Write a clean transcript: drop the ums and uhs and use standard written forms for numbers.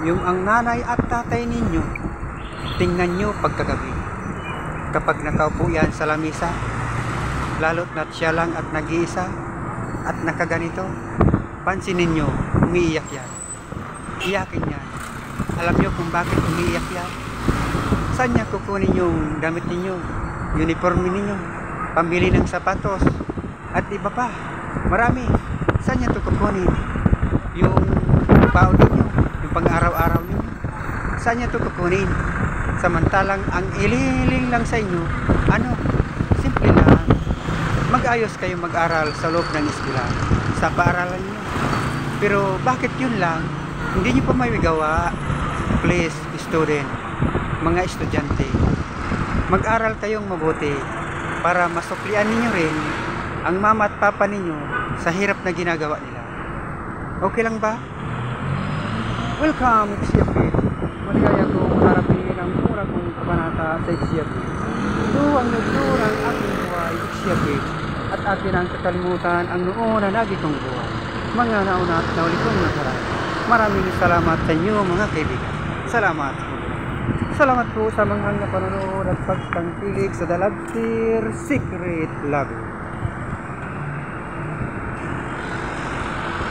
yung ang nanay at tatay ninyo, tingnan nyo pagkagabi. Kapag nakaupo yan sa lamisa, lalo't na't siya lang at nag-iisa at nakaganito, pansinin nyo, umiiyak yan. Iyakin yan. Alam nyo kung bakit umiiyak yan? Saan niya kukunin yung damit ninyo, uniforme ninyo, pambili ng sapatos, at iba pa, marami. Saan niya ito kukunin? Yung baon ninyo, yung pang-araw-araw ninyo, saan niya ito kukunin? Samantalang ang ililing lang sa inyo, ano, simple lang, mag-ayos kayo mag-aral sa loob ng eskwela, sa paaralan niyo. Pero bakit yun lang? Hindi niyo pa may gawa. Please, student, mga estudyante, mag-aral kayong mabuti para masuklian ninyo rin ang mama at papa ninyo sa hirap na ginagawa nila. Okay lang ba? Welcome, Xiapit. Maligaya kong harapin ang mura kong kabanata sa Xiapit. Ito ang nagdurang aking buhay, Xiapit, at akin ang kakalimutan ang noon na nagi kong buhay. Mga nauna at nauli kong nakaraan. Maraming salamat sa inyo mga kaibigan. Salamat po. Salamat po sa mga napanonood at pagtangkilik sa Dalagtir Secret Love.